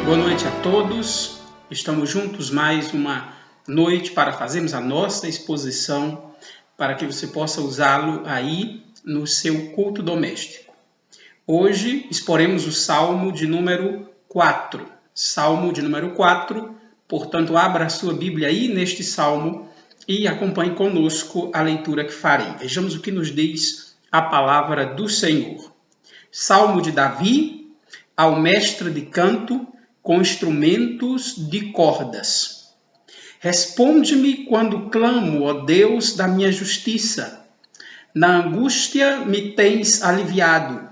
Boa noite a todos. Estamos juntos mais uma noite para fazermos a nossa exposição para que você possa usá-lo aí no seu culto doméstico. Hoje exporemos o Salmo de número 4. Salmo de número 4, portanto abra a sua Bíblia aí neste Salmo e acompanhe conosco a leitura que farei. Vejamos o que nos diz a palavra do Senhor. Salmo de Davi, ao mestre de canto, com instrumentos de cordas. Responde-me quando clamo, ó Deus da minha justiça. Na angústia me tens aliviado.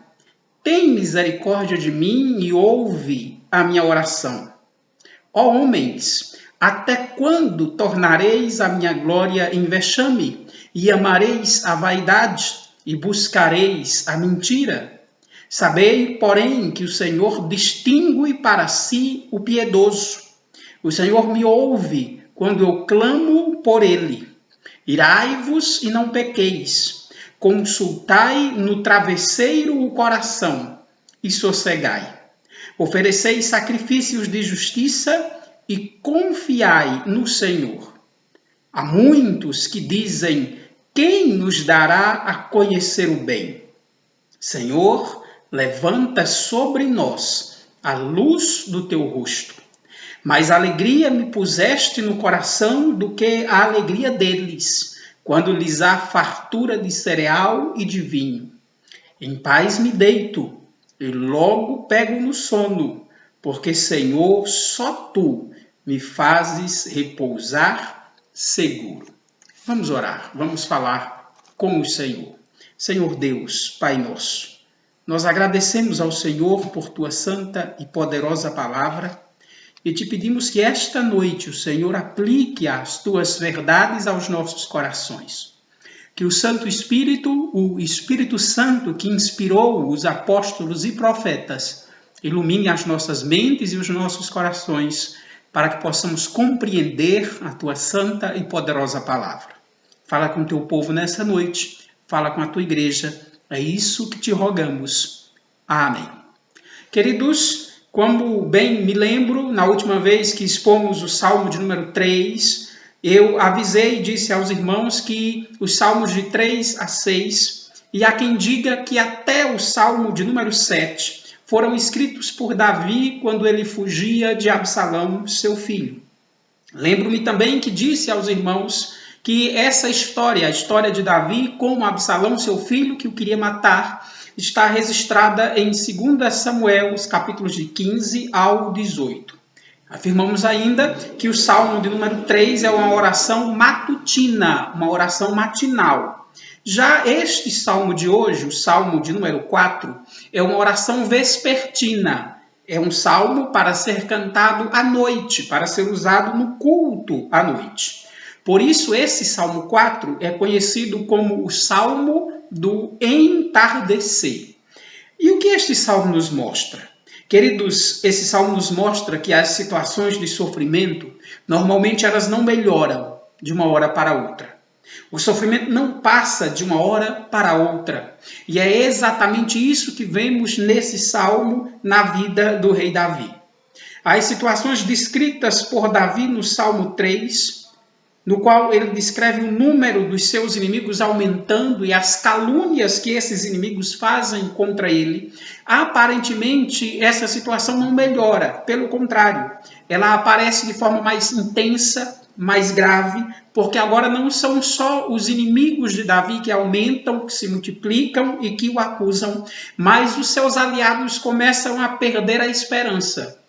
Tem misericórdia de mim e ouve a minha oração. Ó homens, até quando tornareis a minha glória em vexame, e amareis a vaidade, e buscareis a mentira? Sabei, porém, que o Senhor distingue para si o piedoso. O Senhor me ouve quando eu clamo por ele. Irai-vos e não pequeis. Consultai no travesseiro o coração e sossegai. Oferecei sacrifícios de justiça e confiai no Senhor. Há muitos que dizem: quem nos dará a conhecer o bem? Senhor, levanta sobre nós a luz do teu rosto. Mais alegria me puseste no coração do que a alegria deles, quando lhes há fartura de cereal e de vinho. Em paz me deito e logo pego no sono, porque, Senhor, só tu me fazes repousar seguro. Vamos orar, vamos falar com o Senhor. Senhor Deus, Pai nosso, nós agradecemos ao Senhor por tua santa e poderosa palavra e te pedimos que esta noite o Senhor aplique as tuas verdades aos nossos corações. Que o Santo Espírito, o Espírito Santo que inspirou os apóstolos e profetas, ilumine as nossas mentes e os nossos corações para que possamos compreender a tua santa e poderosa palavra. Fala com o teu povo nessa noite, fala com a tua igreja. É isso que te rogamos. Amém. Queridos, como bem me lembro, na última vez que expomos o Salmo de número 3, eu avisei e disse aos irmãos que os Salmos de 3 a 6, e há quem diga que até o Salmo de número 7, foram escritos por Davi quando ele fugia de Absalão, seu filho. Lembro-me também que disse aos irmãos que essa história, a história de Davi com Absalão, seu filho, que o queria matar, está registrada em 2 Samuel, os capítulos de 15 ao 18. Afirmamos ainda que o Salmo de número 3 é uma oração matutina, uma oração matinal. Já este Salmo de hoje, o Salmo de número 4, é uma oração vespertina. É um salmo para ser cantado à noite, para ser usado no culto à noite. Por isso, esse Salmo 4 é conhecido como o Salmo do entardecer. E o que este Salmo nos mostra? Queridos, esse Salmo nos mostra que as situações de sofrimento, normalmente elas não melhoram de uma hora para outra. O sofrimento não passa de uma hora para outra. E é exatamente isso que vemos nesse Salmo na vida do rei Davi. As situações descritas por Davi no Salmo 3, no qual ele descreve o número dos seus inimigos aumentando e as calúnias que esses inimigos fazem contra ele, aparentemente essa situação não melhora, pelo contrário, ela aparece de forma mais intensa, mais grave, porque agora não são só os inimigos de Davi que aumentam, que se multiplicam e que o acusam, mas os seus aliados começam a perder a esperança.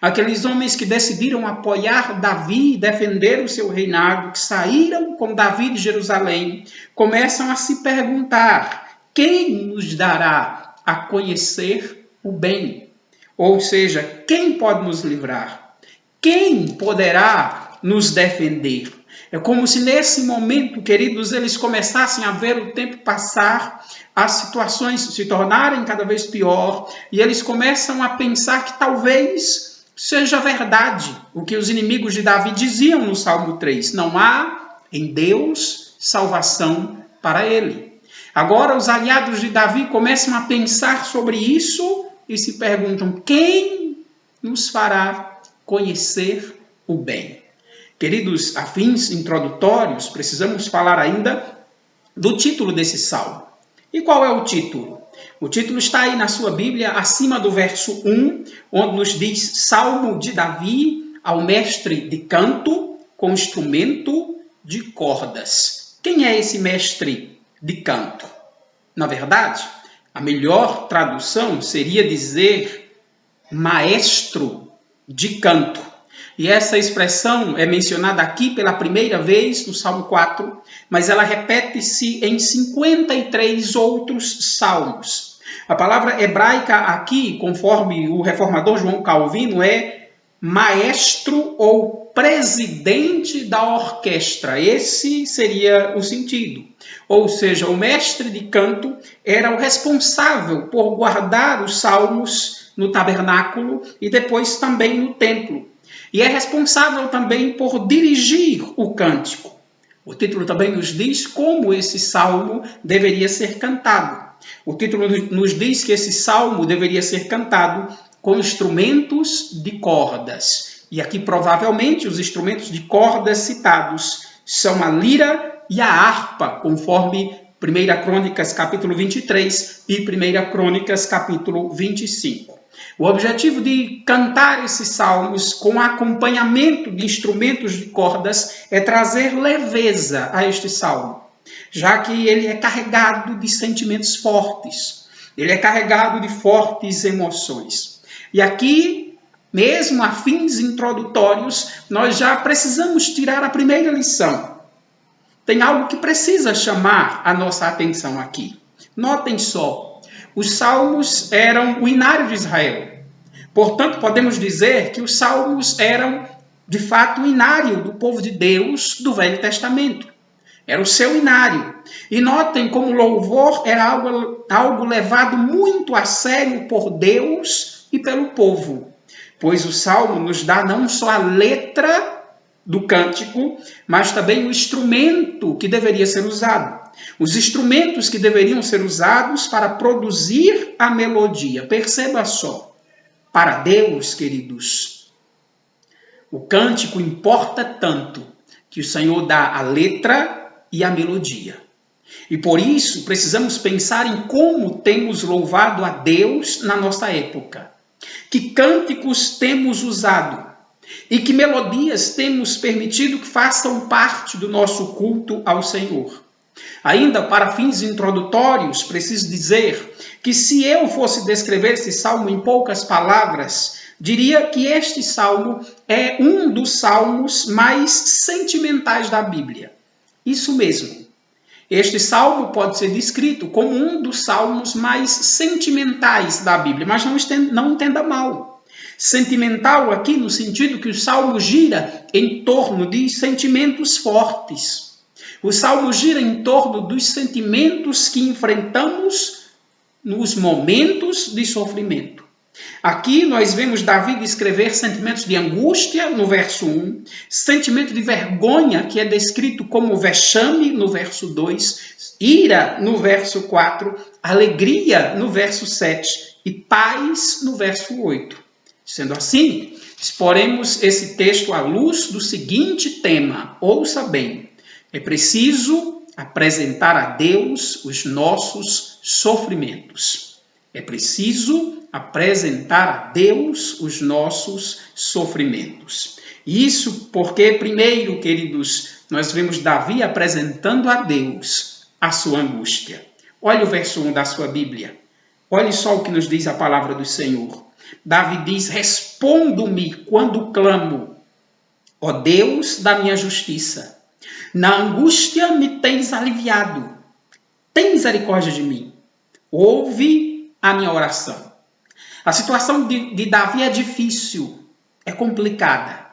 Aqueles homens que decidiram apoiar Davi e defender o seu reinado, que saíram com Davi de Jerusalém, começam a se perguntar: quem nos dará a conhecer o bem? Ou seja, quem pode nos livrar? Quem poderá nos defender? É como se nesse momento, queridos, eles começassem a ver o tempo passar, as situações se tornarem cada vez pior, e eles começam a pensar que talvez seja verdade o que os inimigos de Davi diziam no Salmo 3. Não há em Deus salvação para ele. Agora os aliados de Davi começam a pensar sobre isso e se perguntam: quem nos fará conhecer o bem. Queridos, a fins introdutórios, precisamos falar ainda do título desse salmo. E qual é o título? O título está aí na sua Bíblia, acima do verso 1, onde nos diz Salmo de Davi ao mestre de canto com instrumento de cordas. Quem é esse mestre de canto? Na verdade, a melhor tradução seria dizer maestro de canto. E essa expressão é mencionada aqui pela primeira vez no Salmo 4, mas ela repete-se em 53 outros salmos. A palavra hebraica aqui, conforme o reformador João Calvino, é maestro ou presidente da orquestra. Esse seria o sentido. Ou seja, o mestre de canto era o responsável por guardar os salmos no tabernáculo e depois também no templo. E é responsável também por dirigir o cântico. O título também nos diz como esse salmo deveria ser cantado. O título nos diz que esse salmo deveria ser cantado com instrumentos de cordas. E aqui provavelmente os instrumentos de cordas citados são a lira e a harpa, conforme 1 Crônicas capítulo 23 e 1 Crônicas capítulo 25. O objetivo de cantar esses salmos com acompanhamento de instrumentos de cordas é trazer leveza a este salmo, já que ele é carregado de sentimentos fortes, ele é carregado de fortes emoções. E aqui, mesmo a fins introdutórios, nós já precisamos tirar a primeira lição. Tem algo que precisa chamar a nossa atenção aqui. Notem só. Os salmos eram o inário de Israel. Portanto, podemos dizer que os salmos eram, de fato, o inário do povo de Deus do Velho Testamento. Era o seu inário. E notem como o louvor era algo levado muito a sério por Deus e pelo povo. Pois o salmo nos dá não só a letra do cântico, mas também o instrumento que deveria ser usado. Os instrumentos que deveriam ser usados para produzir a melodia. Perceba só, para Deus, queridos, o cântico importa tanto que o Senhor dá a letra e a melodia. E por isso precisamos pensar em como temos louvado a Deus na nossa época. Que cânticos temos usado e que melodias temos permitido que façam parte do nosso culto ao Senhor. Ainda para fins introdutórios, preciso dizer que se eu fosse descrever esse salmo em poucas palavras, diria que este salmo é um dos salmos mais sentimentais da Bíblia. Isso mesmo. Este salmo pode ser descrito como um dos salmos mais sentimentais da Bíblia, mas não entenda mal. Sentimental aqui no sentido que o salmo gira em torno de sentimentos fortes. O salmo gira em torno dos sentimentos que enfrentamos nos momentos de sofrimento. Aqui nós vemos Davi descrever sentimentos de angústia no verso 1, sentimento de vergonha, que é descrito como vexame no verso 2, ira no verso 4, alegria no verso 7 e paz no verso 8. Sendo assim, exporemos esse texto à luz do seguinte tema, ouça bem. É preciso apresentar a Deus os nossos sofrimentos. É preciso apresentar a Deus os nossos sofrimentos. Isso porque, primeiro, queridos, nós vemos Davi apresentando a Deus a sua angústia. Olha o verso 1 da sua Bíblia. Olhe só o que nos diz a palavra do Senhor. Davi diz, respondo-me quando clamo, ó Deus da minha justiça. Na angústia me tens aliviado. Tem misericórdia de mim. Ouve a minha oração. A situação de Davi é difícil, é complicada.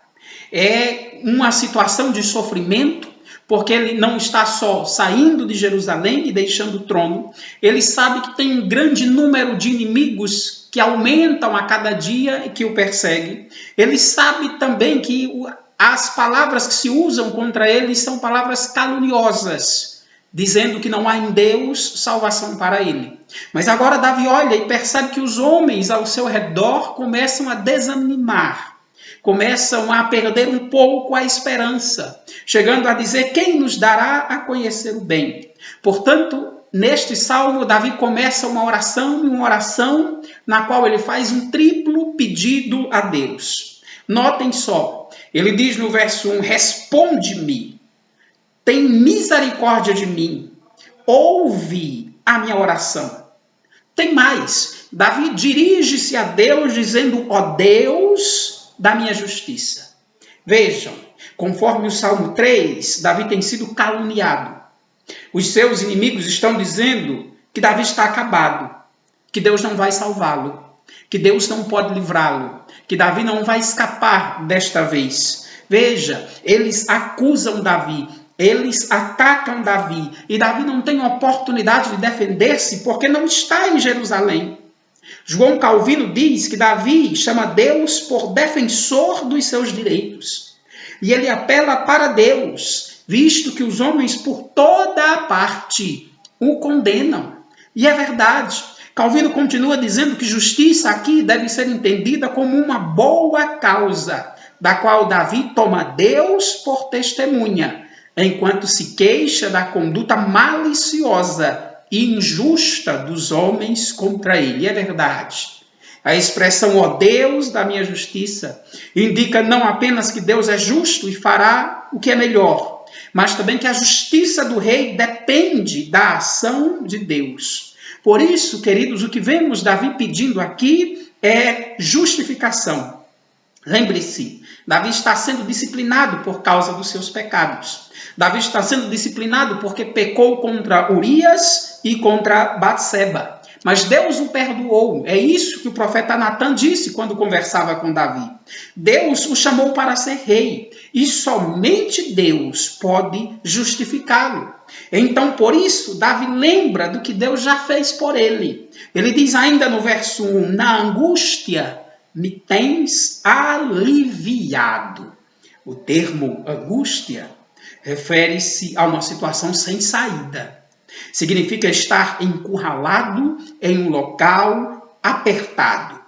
É uma situação de sofrimento, porque ele não está só saindo de Jerusalém e deixando o trono. Ele sabe que tem um grande número de inimigos que aumentam a cada dia e que o perseguem. Ele sabe também que as palavras que se usam contra ele são palavras caluniosas, dizendo que não há em Deus salvação para ele. Mas agora Davi olha e percebe que os homens ao seu redor começam a desanimar, começam a perder um pouco a esperança, chegando a dizer: quem nos dará a conhecer o bem? Portanto, neste salmo, Davi começa uma oração na qual ele faz um triplo pedido a Deus. Notem só, ele diz no verso 1, responde-me, tem misericórdia de mim, ouve a minha oração. Tem mais, Davi dirige-se a Deus dizendo: ó Deus da minha justiça. Vejam, conforme o Salmo 3, Davi tem sido caluniado. Os seus inimigos estão dizendo que Davi está acabado, que Deus não vai salvá-lo, que Deus não pode livrá-lo, que Davi não vai escapar desta vez. Veja, eles acusam Davi, eles atacam Davi, e Davi não tem oportunidade de defender-se porque não está em Jerusalém. João Calvino diz que Davi chama Deus por defensor dos seus direitos. E ele apela para Deus, visto que os homens por toda a parte o condenam. E é verdade. Calvino continua dizendo que justiça aqui deve ser entendida como uma boa causa, da qual Davi toma Deus por testemunha, enquanto se queixa da conduta maliciosa e injusta dos homens contra ele. E é verdade. A expressão, ó Deus da minha justiça, indica não apenas que Deus é justo e fará o que é melhor, mas também que a justiça do rei depende da ação de Deus. Por isso, queridos, o que vemos Davi pedindo aqui é justificação. Lembre-se, Davi está sendo disciplinado por causa dos seus pecados. Davi está sendo disciplinado porque pecou contra Urias e contra Batseba. Mas Deus o perdoou. É isso que o profeta Natan disse quando conversava com Davi. Deus o chamou para ser rei. E somente Deus pode justificá-lo. Então, por isso, Davi lembra do que Deus já fez por ele. Ele diz ainda no verso 1, na angústia me tens aliviado. O termo angústia refere-se a uma situação sem saída. Significa estar encurralado em um local apertado.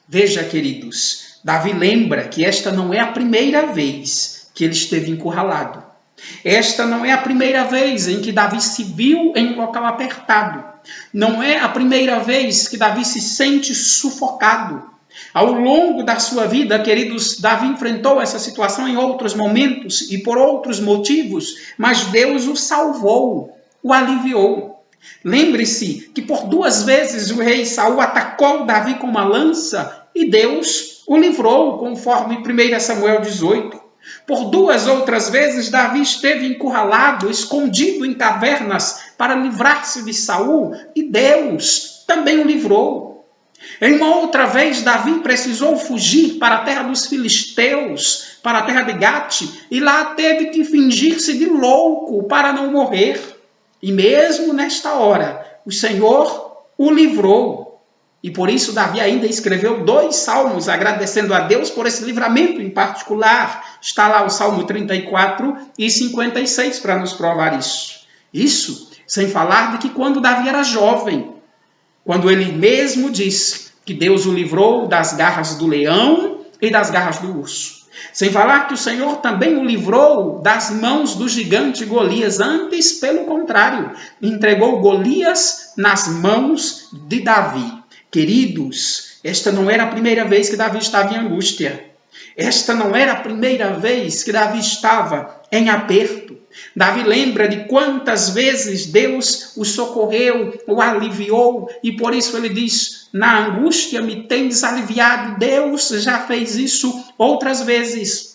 Veja, queridos, Davi lembra que esta não é a primeira vez que ele esteve encurralado. Esta não é a primeira vez em que Davi se viu em um local apertado. Não é a primeira vez que Davi se sente sufocado. Ao longo da sua vida, queridos, Davi enfrentou essa situação em outros momentos e por outros motivos, mas Deus o salvou, o aliviou. Lembre-se que por 2 vezes o rei Saul atacou Davi com uma lança e Deus o livrou, conforme 1 Samuel 18. Por 2 outras vezes, Davi esteve encurralado, escondido em cavernas para livrar-se de Saul e Deus também o livrou. Em uma outra vez, Davi precisou fugir para a terra dos filisteus, para a terra de Gate, e lá teve que fingir-se de louco para não morrer. E mesmo nesta hora, o Senhor o livrou. E por isso Davi ainda escreveu 2 salmos agradecendo a Deus por esse livramento em particular. Está lá o Salmo 34 e 56 para nos provar isso. Isso sem falar de que quando Davi era jovem, quando ele mesmo disse que Deus o livrou das garras do leão e das garras do urso. Sem falar que o Senhor também o livrou das mãos do gigante Golias. Antes, pelo contrário, entregou Golias nas mãos de Davi. Queridos, esta não era a primeira vez que Davi estava em angústia. Esta não era a primeira vez que Davi estava em aperto. Davi lembra de quantas vezes Deus o socorreu, o aliviou, e por isso ele diz, na angústia me tens aliviado. Deus já fez isso outras vezes.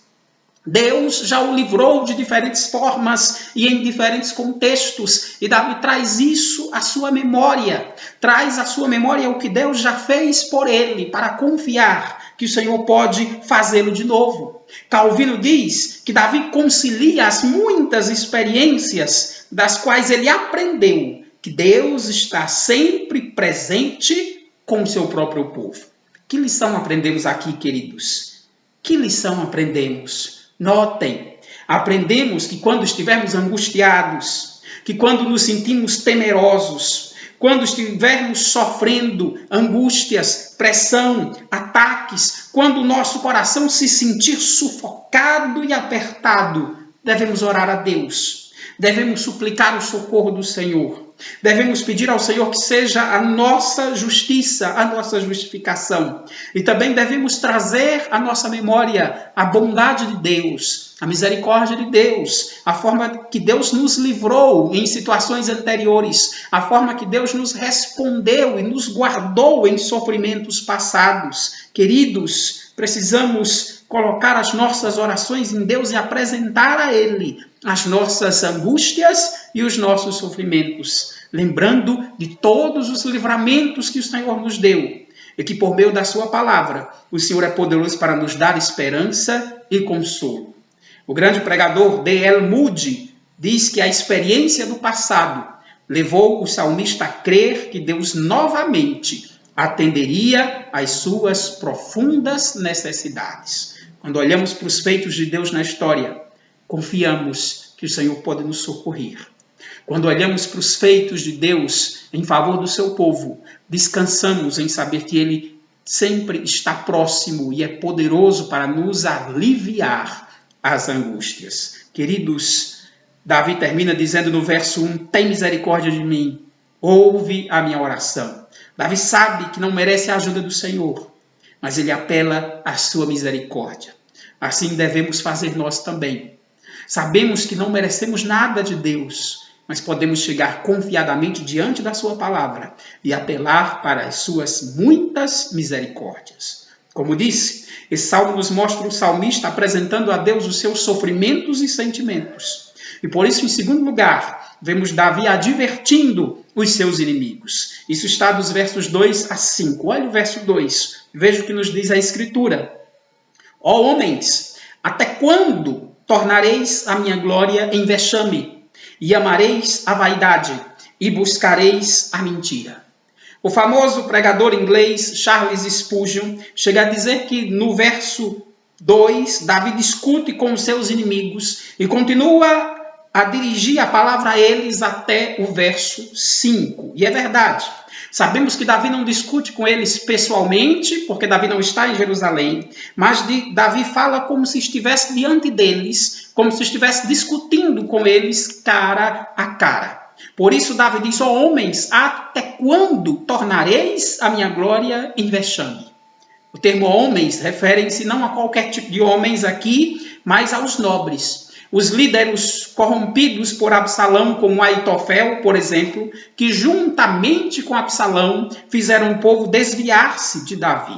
Deus já o livrou de diferentes formas e em diferentes contextos. E Davi traz isso à sua memória. Traz à sua memória o que Deus já fez por ele, para confiar que o Senhor pode fazê-lo de novo. Calvino diz que Davi concilia as muitas experiências das quais ele aprendeu que Deus está sempre presente com o seu próprio povo. Que lição aprendemos aqui, queridos? Que lição aprendemos? Notem, aprendemos que quando estivermos angustiados, que quando nos sentimos temerosos, quando estivermos sofrendo angústias, pressão, ataques, quando o nosso coração se sentir sufocado e apertado, devemos orar a Deus, devemos suplicar o socorro do Senhor. Devemos pedir ao Senhor que seja a nossa justiça, a nossa justificação. E também devemos trazer à nossa memória a bondade de Deus, a misericórdia de Deus, a forma que Deus nos livrou em situações anteriores, a forma que Deus nos respondeu e nos guardou em sofrimentos passados. Queridos, precisamos colocar as nossas orações em Deus e apresentar a Ele as nossas angústias e os nossos sofrimentos, lembrando de todos os livramentos que o Senhor nos deu e que por meio da sua palavra o Senhor é poderoso para nos dar esperança e consolo. O grande pregador D.L. Moody diz que a experiência do passado levou o salmista a crer que Deus novamente atenderia às suas profundas necessidades. Quando olhamos para os feitos de Deus na história, confiamos que o Senhor pode nos socorrer. Quando olhamos para os feitos de Deus em favor do seu povo, descansamos em saber que Ele sempre está próximo e é poderoso para nos aliviar as angústias. Queridos, Davi termina dizendo no verso 1, tem misericórdia de mim, ouve a minha oração. Davi sabe que não merece a ajuda do Senhor, mas ele apela à sua misericórdia. Assim devemos fazer nós também. Sabemos que não merecemos nada de Deus, mas podemos chegar confiadamente diante da sua palavra e apelar para as suas muitas misericórdias. Como disse, esse salmo nos mostra o salmista apresentando a Deus os seus sofrimentos e sentimentos. E por isso, em segundo lugar, vemos Davi advertindo os seus inimigos. Isso está dos versos 2 a 5. Olha o verso 2. Veja o que nos diz a Escritura. Ó homens, até quando tornareis a minha glória em vexame, e amareis a vaidade, e buscareis a mentira? O famoso pregador inglês Charles Spurgeon chega a dizer que no verso 2, Davi discute com os seus inimigos e continua a dirigir a palavra a eles até o verso 5. E é verdade. Sabemos que Davi não discute com eles pessoalmente, porque Davi não está em Jerusalém, mas Davi fala como se estivesse diante deles, como se estivesse discutindo com eles cara a cara. Por isso Davi diz, ó homens, até quando tornareis a minha glória em vexame? O termo homens refere-se não a qualquer tipo de homens aqui, mas aos nobres. Os líderes corrompidos por Absalão, como Aitofel, por exemplo, que juntamente com Absalão fizeram o povo desviar-se de Davi.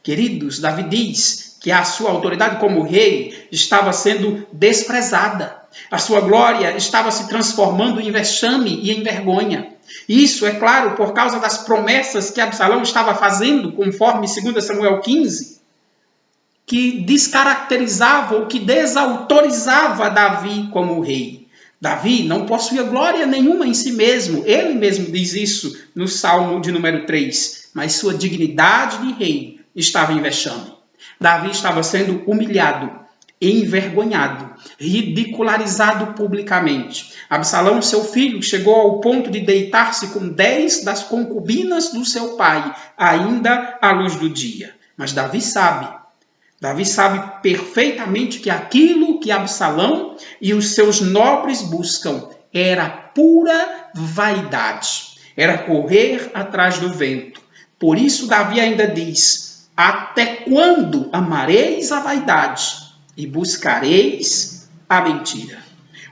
Queridos, Davi diz que a sua autoridade como rei estava sendo desprezada. A sua glória estava se transformando em vexame e em vergonha. Isso, é claro, por causa das promessas que Absalão estava fazendo, conforme 2 Samuel 15, que descaracterizava ou que desautorizava Davi como rei. Davi não possuía glória nenhuma em si mesmo. Ele mesmo diz isso no Salmo de número 3. Mas sua dignidade de rei estava em vexame. Davi estava sendo humilhado, envergonhado, ridicularizado publicamente. Absalão, seu filho, chegou ao ponto de deitar-se com 10 das concubinas do seu pai, ainda à luz do dia. Mas Davi sabe perfeitamente que aquilo que Absalão e os seus nobres buscam era pura vaidade, era correr atrás do vento. Por isso Davi ainda diz, até quando amareis a vaidade e buscareis a mentira?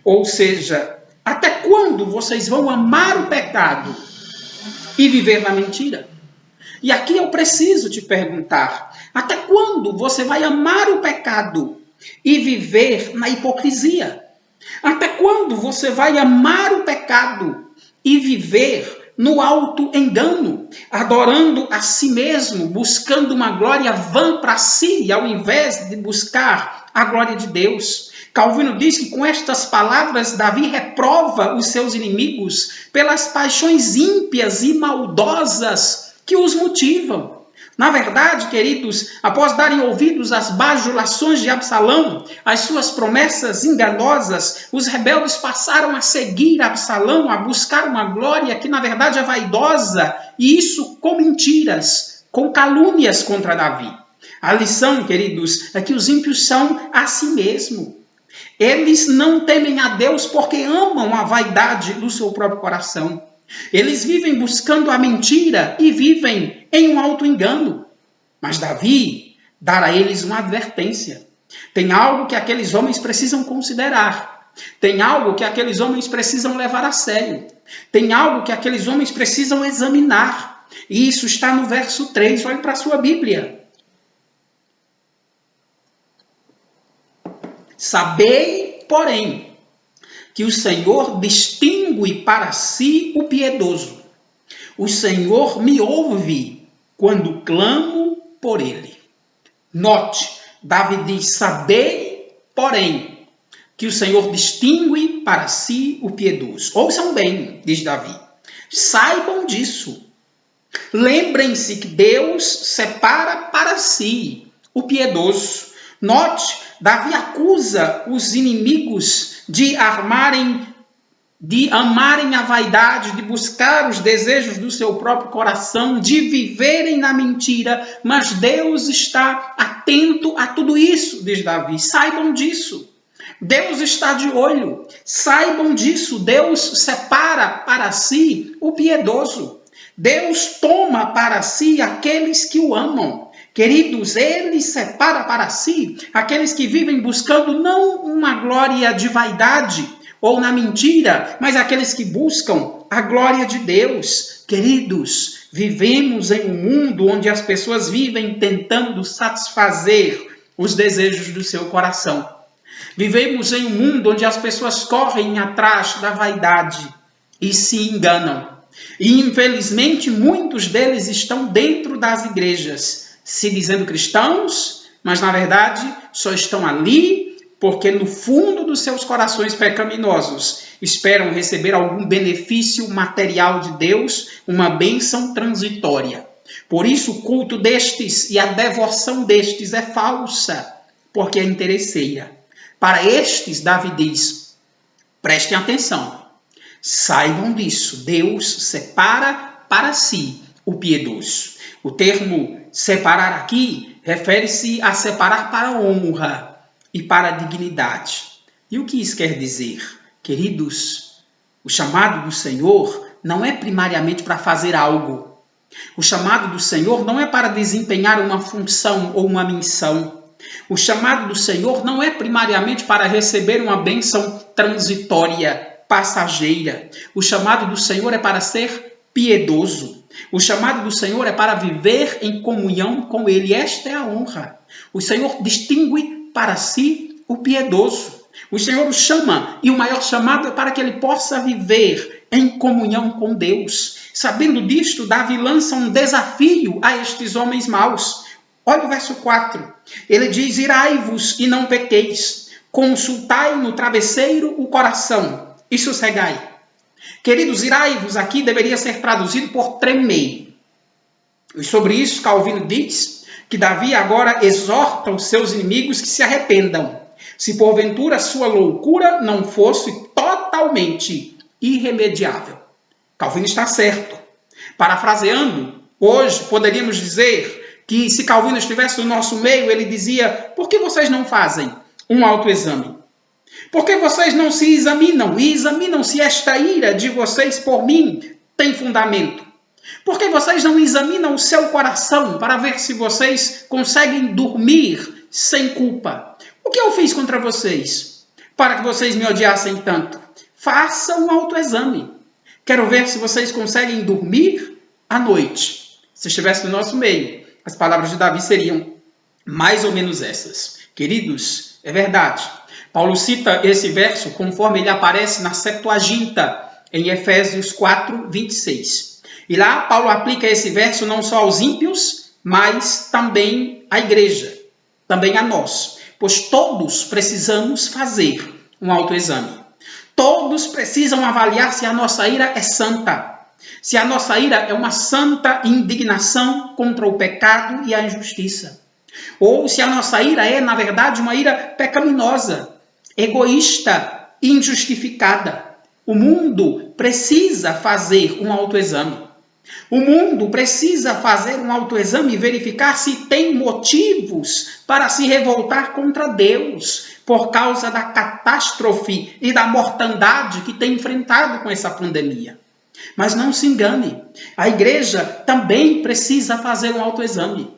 Ou seja, até quando vocês vão amar o pecado e viver na mentira? E aqui eu preciso te perguntar, até quando você vai amar o pecado e viver na hipocrisia? Até quando você vai amar o pecado e viver no auto-engano, adorando a si mesmo, buscando uma glória vã para si, ao invés de buscar a glória de Deus? Calvino diz que com estas palavras Davi reprova os seus inimigos pelas paixões ímpias e maldosas que os motivam. Na verdade, queridos, após darem ouvidos às bajulações de Absalão, às suas promessas enganosas, os rebeldes passaram a seguir Absalão, a buscar uma glória que na verdade é vaidosa, e isso com mentiras, com calúnias contra Davi. A lição, queridos, é que os ímpios são a si mesmo. Eles não temem a Deus porque amam a vaidade do seu próprio coração. Eles vivem buscando a mentira e vivem em um auto-engano. Mas Davi dará a eles uma advertência. Tem algo que aqueles homens precisam considerar. Tem algo que aqueles homens precisam levar a sério. Tem algo que aqueles homens precisam examinar. E isso está no verso 3. Olhe para a sua Bíblia. Sabei, porém, que o Senhor distingue para si o piedoso. O Senhor me ouve quando clamo por ele. Note, Davi diz, sabei, porém, que o Senhor distingue para si o piedoso. Ouçam bem, diz Davi, saibam disso. Lembrem-se que Deus separa para si o piedoso. Note, Davi acusa os inimigos de amarem a vaidade, de buscar os desejos do seu próprio coração, de viverem na mentira, mas Deus está atento a tudo isso, diz Davi. Saibam disso. Deus está de olho. Saibam disso. Deus separa para si o piedoso. Deus toma para si aqueles que o amam. Queridos, ele separa para si aqueles que vivem buscando não uma glória de vaidade ou na mentira, mas aqueles que buscam a glória de Deus. Queridos, vivemos em um mundo onde as pessoas vivem tentando satisfazer os desejos do seu coração. Vivemos em um mundo onde as pessoas correm atrás da vaidade e se enganam. E, infelizmente, muitos deles estão dentro das igrejas, se dizendo cristãos, mas na verdade só estão ali porque no fundo dos seus corações pecaminosos esperam receber algum benefício material de Deus, uma bênção transitória. Por isso o culto destes e a devoção destes é falsa, porque é interesseira. Para estes, Davi diz, prestem atenção, saibam disso, Deus separa para si o piedoso. O termo separar aqui refere-se a separar para a honra e para a dignidade. E o que isso quer dizer? Queridos, o chamado do Senhor não é primariamente para fazer algo. O chamado do Senhor não é para desempenhar uma função ou uma missão. O chamado do Senhor não é primariamente para receber uma bênção transitória, passageira. O chamado do Senhor é para ser piedoso. O chamado do Senhor é para viver em comunhão com Ele. Esta é a honra. O Senhor distingue para si o piedoso. O Senhor o chama, e o maior chamado é para que ele possa viver em comunhão com Deus. Sabendo disto, Davi lança um desafio a estes homens maus. Olha o verso 4. Ele diz, irai-vos e não pequeis, consultai no travesseiro o coração e sossegai. Queridos, irai-vos aqui deveria ser traduzido por tremei. E sobre isso, Calvino diz que Davi agora exorta os seus inimigos que se arrependam, se porventura sua loucura não fosse totalmente irremediável. Calvino está certo. Parafraseando, hoje poderíamos dizer que se Calvino estivesse no nosso meio, ele dizia, por que vocês não fazem um autoexame? Por que vocês não se examinam e examinam se esta ira de vocês por mim tem fundamento? Por que vocês não examinam o seu coração para ver se vocês conseguem dormir sem culpa? O que eu fiz contra vocês para que vocês me odiassem tanto? Façam um autoexame. Quero ver se vocês conseguem dormir à noite. Se estivesse no nosso meio, as palavras de Davi seriam mais ou menos essas. Queridos, é verdade. Paulo cita esse verso conforme ele aparece na Septuaginta, em Efésios 4, 26. E lá Paulo aplica esse verso não só aos ímpios, mas também à igreja, também a nós. Pois todos precisamos fazer um autoexame. Todos precisam avaliar se a nossa ira é santa, se a nossa ira é uma santa indignação contra o pecado e a injustiça, ou se a nossa ira é, na verdade, uma ira pecaminosa, egoísta e injustificada. O mundo precisa fazer um autoexame. O mundo precisa fazer um autoexame e verificar se tem motivos para se revoltar contra Deus por causa da catástrofe e da mortandade que tem enfrentado com essa pandemia. Mas não se engane, a igreja também precisa fazer um autoexame.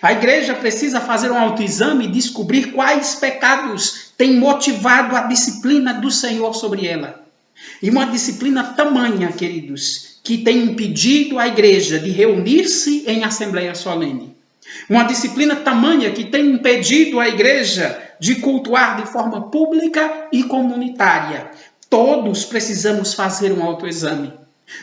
A igreja precisa fazer um autoexame e descobrir quais pecados têm motivado a disciplina do Senhor sobre ela. E uma disciplina tamanha, queridos, que tem impedido a igreja de reunir-se em assembleia solene. Uma disciplina tamanha que tem impedido a igreja de cultuar de forma pública e comunitária. Todos precisamos fazer um autoexame.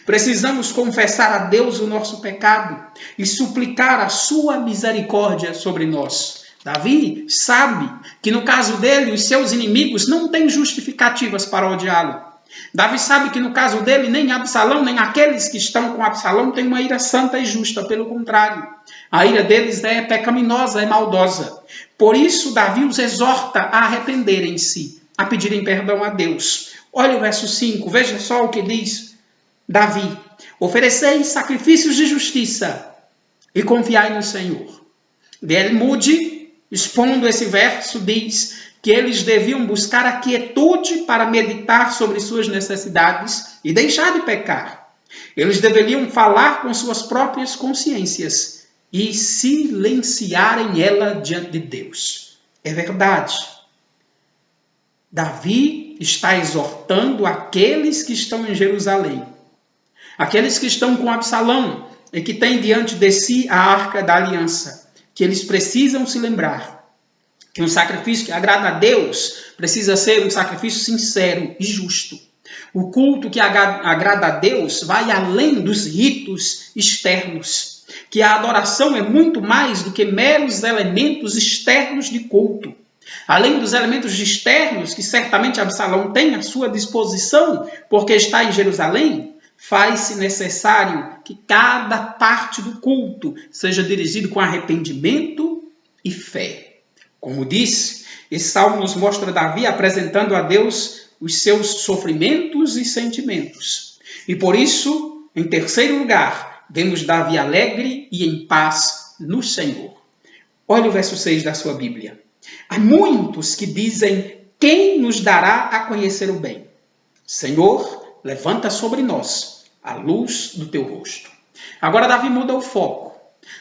Precisamos confessar a Deus o nosso pecado e suplicar a sua misericórdia sobre nós. Davi sabe que no caso dele, os seus inimigos não têm justificativas para odiá-lo. Davi sabe que no caso dele, nem Absalão, nem aqueles que estão com Absalão têm uma ira santa e justa. Pelo contrário, a ira deles é pecaminosa, é maldosa. Por isso, Davi os exorta a arrependerem-se, a pedirem perdão a Deus. Olha o verso 5, veja só o que diz Davi. Oferecei sacrifícios de justiça e confiai no Senhor. D.L. Moody, expondo esse verso, diz que eles deviam buscar a quietude para meditar sobre suas necessidades e deixar de pecar. Eles deveriam falar com suas próprias consciências e silenciarem ela diante de Deus. É verdade. Davi está exortando aqueles que estão em Jerusalém, aqueles que estão com Absalão e que têm diante de si a arca da aliança, que eles precisam se lembrar que um sacrifício que agrada a Deus precisa ser um sacrifício sincero e justo. O culto que agrada a Deus vai além dos ritos externos, que a adoração é muito mais do que meros elementos externos de culto. Além dos elementos externos que certamente Absalão tem à sua disposição, porque está em Jerusalém, faz-se necessário que cada parte do culto seja dirigido com arrependimento e fé. Como disse, esse salmo nos mostra Davi apresentando a Deus os seus sofrimentos e sentimentos. E por isso, em terceiro lugar, vemos Davi alegre e em paz no Senhor. Olha o verso 6 da sua Bíblia. Há muitos que dizem: quem nos dará a conhecer o bem? Senhor, levanta sobre nós a luz do teu rosto. Agora Davi muda o foco.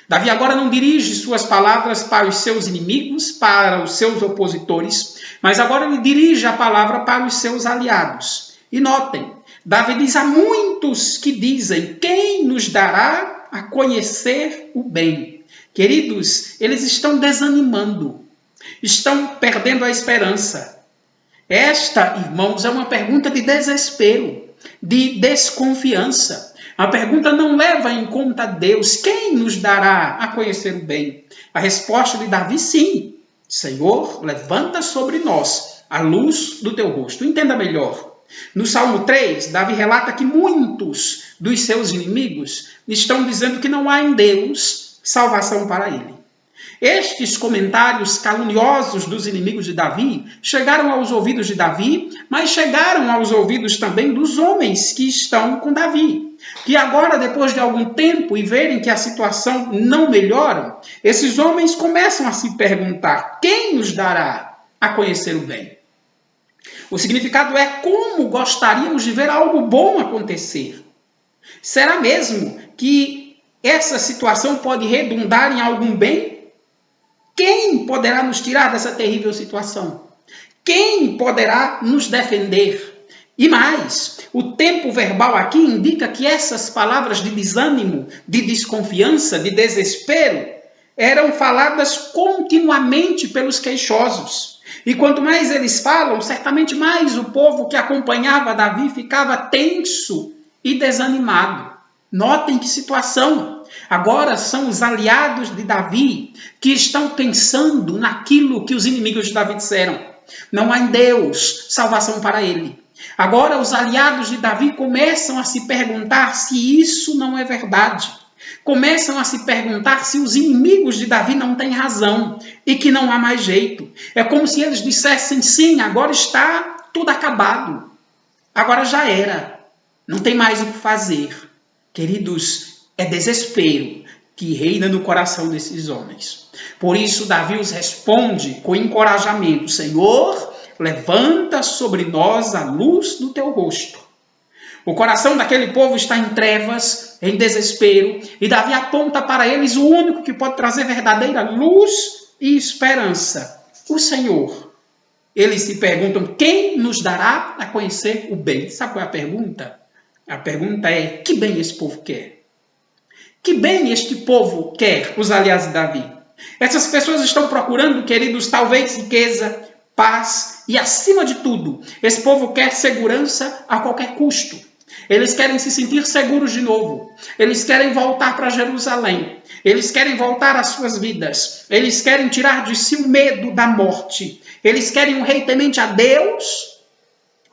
Davi agora não dirige suas palavras para os seus inimigos, para os seus opositores, mas agora ele dirige a palavra para os seus aliados. E notem, Davi diz: há muitos que dizem: quem nos dará a conhecer o bem? Queridos, eles estão desanimando, estão perdendo a esperança. Esta, irmãos, é uma pergunta de desespero, de desconfiança. A pergunta não leva em conta Deus. Quem nos dará a conhecer o bem? A resposta de Davi, sim. Senhor, levanta sobre nós a luz do teu rosto. Entenda melhor. No Salmo 3, Davi relata que muitos dos seus inimigos estão dizendo que não há em Deus salvação para ele. Estes comentários caluniosos dos inimigos de Davi chegaram aos ouvidos de Davi, mas chegaram aos ouvidos também dos homens que estão com Davi. Que agora, depois de algum tempo e verem que a situação não melhora, esses homens começam a se perguntar: quem nos dará a conhecer o bem? O significado é: como gostaríamos de ver algo bom acontecer? Será mesmo que essa situação pode redundar em algum bem? Quem poderá nos tirar dessa terrível situação? Quem poderá nos defender? E mais, o tempo verbal aqui indica que essas palavras de desânimo, de desconfiança, de desespero, eram faladas continuamente pelos queixosos. E quanto mais eles falam, certamente mais o povo que acompanhava Davi ficava tenso e desanimado. Notem que situação! Agora são os aliados de Davi que estão pensando naquilo que os inimigos de Davi disseram. Não há em Deus salvação para ele. Agora os aliados de Davi começam a se perguntar se isso não é verdade. Começam a se perguntar se os inimigos de Davi não têm razão e que não há mais jeito. É como se eles dissessem, sim, agora está tudo acabado. Agora já era. Não tem mais o que fazer. Queridos, é desespero que reina no coração desses homens. Por isso Davi os responde com encorajamento. Senhor, levanta sobre nós a luz do teu rosto. O coração daquele povo está em trevas, em desespero, e Davi aponta para eles o único que pode trazer verdadeira luz e esperança, o Senhor. Eles se perguntam, quem nos dará a conhecer o bem? Sabe qual é a pergunta? A pergunta é, que bem esse povo quer? Que bem este povo quer, os aliados de Davi? Essas pessoas estão procurando, queridos, talvez riqueza, paz e, acima de tudo, esse povo quer segurança a qualquer custo. Eles querem se sentir seguros de novo. Eles querem voltar para Jerusalém. Eles querem voltar às suas vidas. Eles querem tirar de si o medo da morte. Eles querem um rei temente a Deus,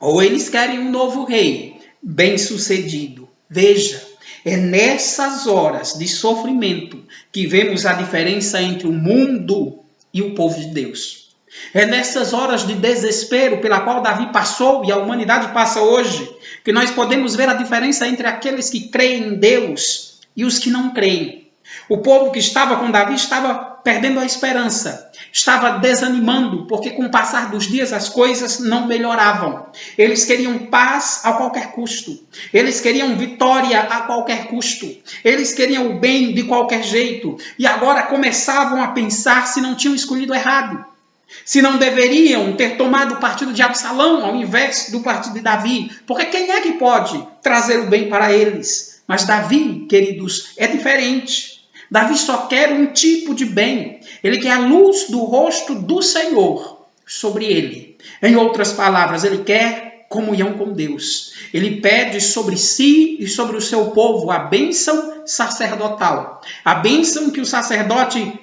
ou eles querem um novo rei bem-sucedido. Veja, é nessas horas de sofrimento que vemos a diferença entre o mundo e o povo de Deus. É nessas horas de desespero pela qual Davi passou e a humanidade passa hoje, que nós podemos ver a diferença entre aqueles que creem em Deus e os que não creem. O povo que estava com Davi estava perdendo a esperança, estava desanimando, porque com o passar dos dias as coisas não melhoravam. Eles queriam paz a qualquer custo, eles queriam vitória a qualquer custo, eles queriam o bem de qualquer jeito, e agora começavam a pensar se não tinham escolhido errado. Se não deveriam ter tomado o partido de Absalão ao invés do partido de Davi. Porque quem é que pode trazer o bem para eles? Mas Davi, queridos, é diferente. Davi só quer um tipo de bem. Ele quer a luz do rosto do Senhor sobre ele. Em outras palavras, ele quer comunhão com Deus. Ele pede sobre si e sobre o seu povo a bênção sacerdotal. A bênção que o sacerdote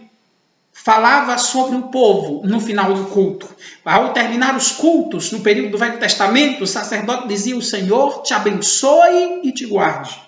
falava sobre o povo no final do culto. Ao terminar os cultos, no período do Velho Testamento, o sacerdote dizia, o Senhor te abençoe e te guarde.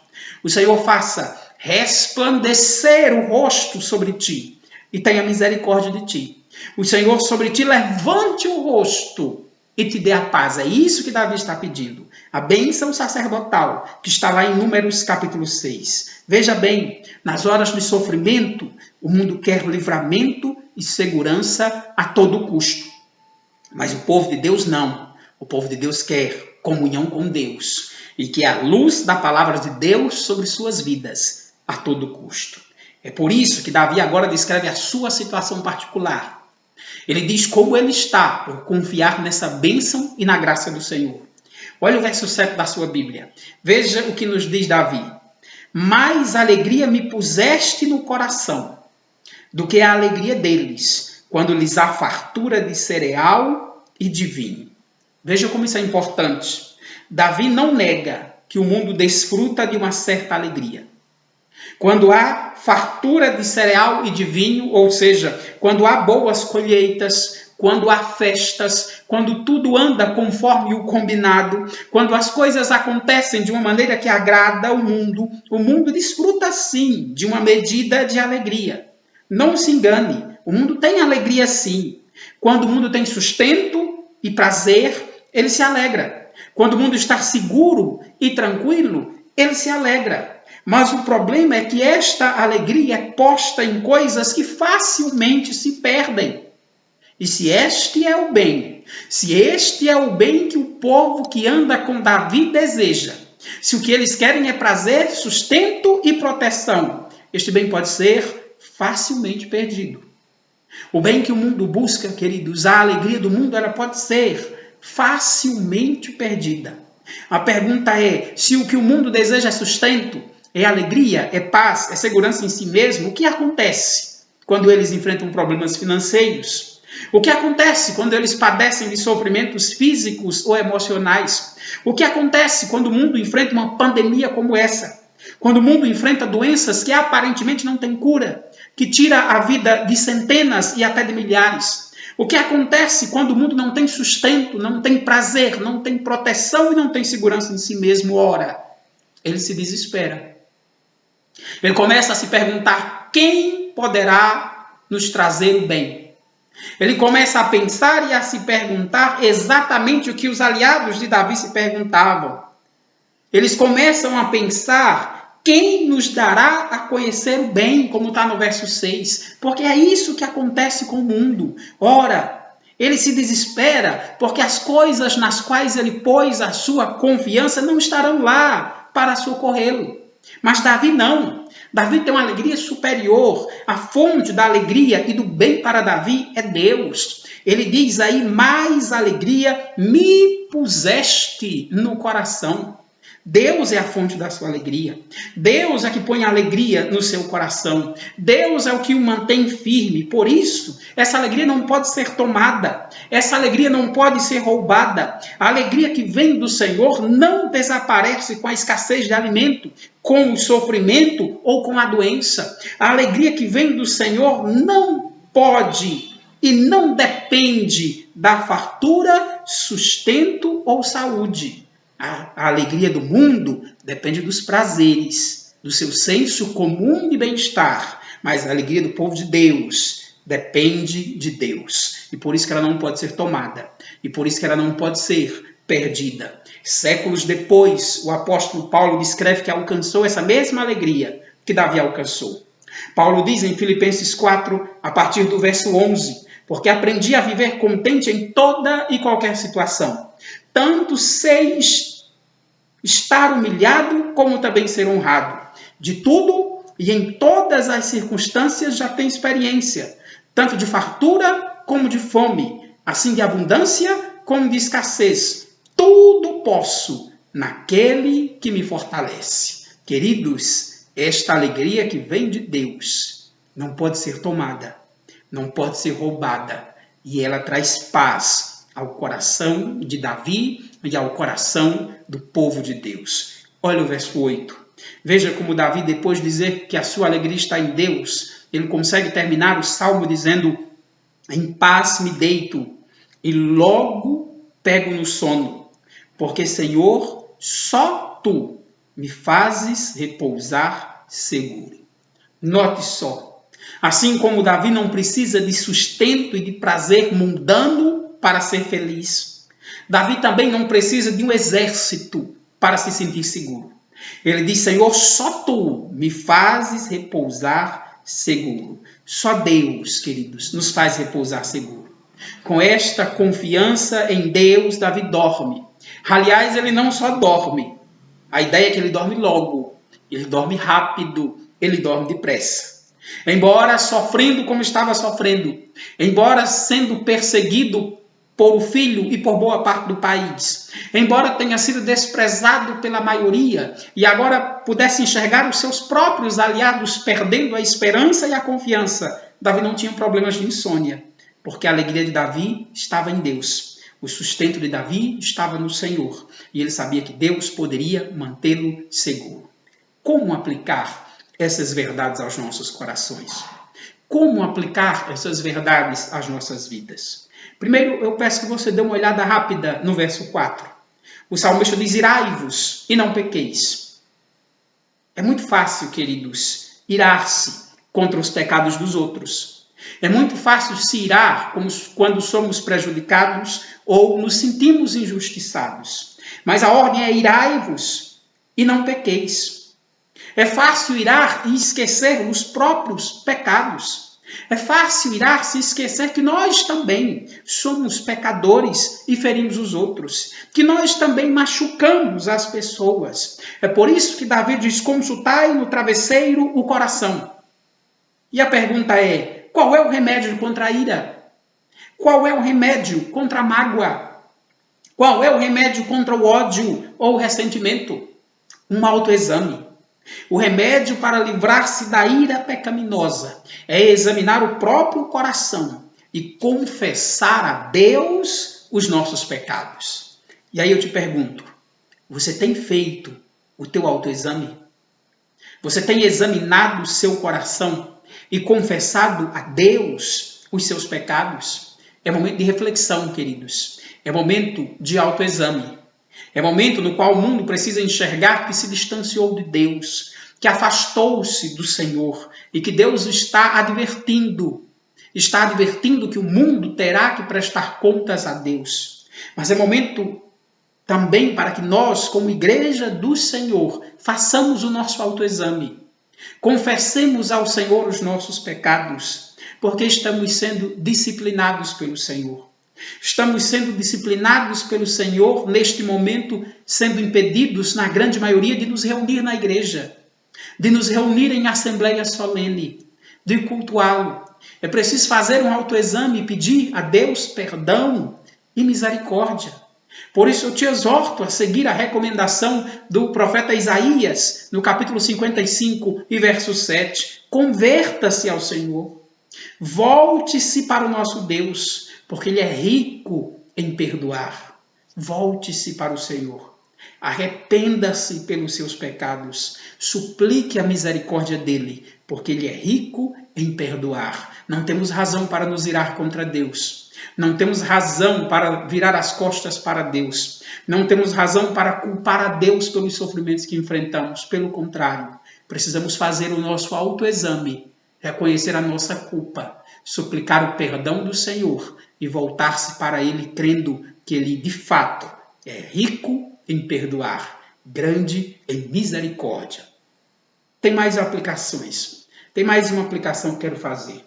O Senhor faça resplandecer o rosto sobre ti e tenha misericórdia de ti. O Senhor sobre ti levante o rosto e te dê a paz. É isso que Davi está pedindo. A bênção sacerdotal, que está lá em Números capítulo 6. Veja bem, nas horas de sofrimento, o mundo quer livramento e segurança a todo custo. Mas o povo de Deus não. O povo de Deus quer comunhão com Deus e que a luz da palavra de Deus sobre suas vidas a todo custo. É por isso que Davi agora descreve a sua situação particular. Ele diz como ele está por confiar nessa bênção e na graça do Senhor. Olha o verso 7 da sua Bíblia. Veja o que nos diz Davi. Mais alegria me puseste no coração do que a alegria deles, quando lhes há fartura de cereal e de vinho. Veja como isso é importante. Davi não nega que o mundo desfruta de uma certa alegria. Quando há fartura de cereal e de vinho, ou seja, quando há boas colheitas, quando há festas, quando tudo anda conforme o combinado, quando as coisas acontecem de uma maneira que agrada o mundo desfruta sim de uma medida de alegria. Não se engane, o mundo tem alegria sim. Quando o mundo tem sustento e prazer, ele se alegra. Quando o mundo está seguro e tranquilo, ele se alegra. Mas o problema é que esta alegria é posta em coisas que facilmente se perdem. E se este é o bem, se este é o bem que o povo que anda com Davi deseja, se o que eles querem é prazer, sustento e proteção, este bem pode ser facilmente perdido. O bem que o mundo busca, queridos, a alegria do mundo, ela pode ser facilmente perdida. A pergunta é, se o que o mundo deseja é sustento, é alegria, é paz, é segurança em si mesmo, o que acontece quando eles enfrentam problemas financeiros? O que acontece quando eles padecem de sofrimentos físicos ou emocionais? O que acontece quando o mundo enfrenta uma pandemia como essa? Quando o mundo enfrenta doenças que aparentemente não têm cura, que tira a vida de centenas e até de milhares? O que acontece quando o mundo não tem sustento, não tem prazer, não tem proteção e não tem segurança em si mesmo? Ora, ele se desespera. Ele começa a se perguntar: quem poderá nos trazer o bem? Ele começa a pensar e a se perguntar exatamente o que os aliados de Davi se perguntavam. Eles começam a pensar: quem nos dará a conhecer o bem, como está no verso 6? Porque é isso que acontece com o mundo. Ora, ele se desespera porque as coisas nas quais ele pôs a sua confiança não estarão lá para socorrê-lo. Mas Davi não. Davi tem uma alegria superior. A fonte da alegria e do bem para Davi é Deus. Ele diz aí: mais alegria me puseste no coração. Deus é a fonte da sua alegria. Deus é que põe a alegria no seu coração. Deus é o que o mantém firme. Por isso, essa alegria não pode ser tomada. Essa alegria não pode ser roubada. A alegria que vem do Senhor não desaparece com a escassez de alimento, com o sofrimento ou com a doença. A alegria que vem do Senhor não pode e não depende da fartura, sustento ou saúde. A alegria do mundo depende dos prazeres, do seu senso comum de bem-estar. Mas a alegria do povo de Deus depende de Deus. E por isso que ela não pode ser tomada. E por isso que ela não pode ser perdida. Séculos depois, o apóstolo Paulo descreve que alcançou essa mesma alegria que Davi alcançou. Paulo diz em Filipenses 4, a partir do verso 11: porque aprendi a viver contente em toda e qualquer situação. Tanto sei estar humilhado, como também ser honrado. De tudo e em todas as circunstâncias já tenho experiência, tanto de fartura como de fome, assim de abundância como de escassez. Tudo posso naquele que me fortalece. Queridos, esta alegria que vem de Deus não pode ser tomada, não pode ser roubada, e ela traz paz ao coração de Davi e ao coração do povo de Deus. Olha o verso 8. Veja como Davi, depois de dizer que a sua alegria está em Deus, ele consegue terminar o salmo dizendo: em paz me deito e logo pego no sono, porque, Senhor, só Tu me fazes repousar seguro. Note só, assim como Davi não precisa de sustento e de prazer mundano para ser feliz, Davi também não precisa de um exército para se sentir seguro. Ele diz: Senhor, só Tu me fazes repousar seguro. Só Deus, queridos, nos faz repousar seguro. Com esta confiança em Deus, Davi dorme. Aliás, ele não só dorme. A ideia é que ele dorme logo. Ele dorme rápido. Ele dorme depressa. Embora sofrendo como estava sofrendo, embora sendo perseguido por o filho e por boa parte do país, embora tenha sido desprezado pela maioria e agora pudesse enxergar os seus próprios aliados perdendo a esperança e a confiança, Davi não tinha problemas de insônia, porque a alegria de Davi estava em Deus. O sustento de Davi estava no Senhor e ele sabia que Deus poderia mantê-lo seguro. Como aplicar essas verdades aos nossos corações? Como aplicar essas verdades às nossas vidas? Primeiro, eu peço que você dê uma olhada rápida no verso 4. O salmista diz: irai-vos e não pequeis. É muito fácil, queridos, irar-se contra os pecados dos outros. É muito fácil se irar quando somos prejudicados ou nos sentimos injustiçados. Mas a ordem é: irai-vos e não pequeis. É fácil irar e esquecer os próprios pecados. É fácil irar-se e esquecer que nós também somos pecadores e ferimos os outros, que nós também machucamos as pessoas. É por isso que Davi diz: consultai no travesseiro o coração. E a pergunta é: qual é o remédio contra a ira? Qual é o remédio contra a mágoa? Qual é o remédio contra o ódio ou o ressentimento? Um autoexame. O remédio para livrar-se da ira pecaminosa é examinar o próprio coração e confessar a Deus os nossos pecados. E aí eu te pergunto: você tem feito o teu autoexame? Você tem examinado o seu coração e confessado a Deus os seus pecados? É momento de reflexão, queridos. É momento de autoexame. É momento no qual o mundo precisa enxergar que se distanciou de Deus, que afastou-se do Senhor e que Deus está advertindo que o mundo terá que prestar contas a Deus. Mas é momento também para que nós, como igreja do Senhor, façamos o nosso autoexame. Confessemos ao Senhor os nossos pecados, porque estamos sendo disciplinados pelo Senhor. Estamos sendo disciplinados pelo Senhor, neste momento, sendo impedidos, na grande maioria, de nos reunir na igreja, de nos reunir em assembleia solene, de cultuá-lo. É preciso fazer um autoexame e pedir a Deus perdão e misericórdia. Por isso eu te exorto a seguir a recomendação do profeta Isaías, no capítulo 55 e verso 7. Converta-se ao Senhor. Volte-se para o nosso Deus, porque Ele é rico em perdoar. Volte-se para o Senhor. Arrependa-se pelos seus pecados. Suplique a misericórdia dEle, porque Ele é rico em perdoar. Não temos razão para nos irar contra Deus. Não temos razão para virar as costas para Deus. Não temos razão para culpar a Deus pelos sofrimentos que enfrentamos. Pelo contrário, precisamos fazer o nosso autoexame, reconhecer a nossa culpa, suplicar o perdão do Senhor e voltar-se para Ele crendo que Ele, de fato, é rico em perdoar, grande em misericórdia. Tem mais aplicações. Tem mais uma aplicação que quero fazer.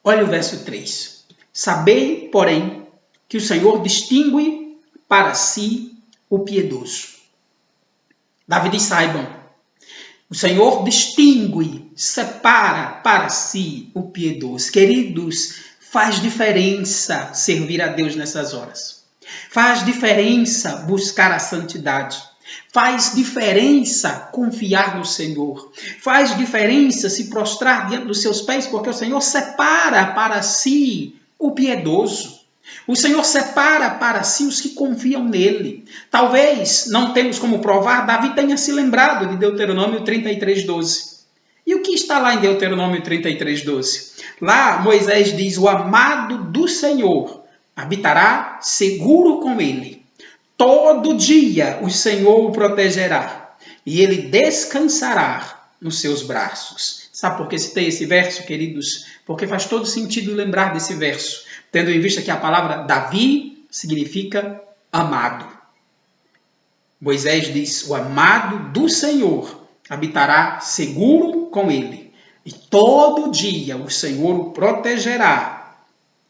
Olha o verso 3. Sabei, porém, que o Senhor distingue para si o piedoso. Davi diz, saibam. O Senhor distingue, separa para si o piedoso. Queridos, faz diferença servir a Deus nessas horas. Faz diferença buscar a santidade. Faz diferença confiar no Senhor. Faz diferença se prostrar diante dos seus pés, porque o Senhor separa para si o piedoso. O Senhor separa para si os que confiam nele. Talvez, não temos como provar, Davi tenha se lembrado de Deuteronômio 33:12. E o que está lá em Deuteronômio 33:12? Lá Moisés diz, o amado do Senhor habitará seguro com ele. Todo dia o Senhor o protegerá e ele descansará nos seus braços. Sabe por que citei esse verso, queridos? Porque faz todo sentido lembrar desse verso, tendo em vista que a palavra Davi significa amado. Moisés diz, o amado do Senhor habitará seguro com ele e todo dia o Senhor o protegerá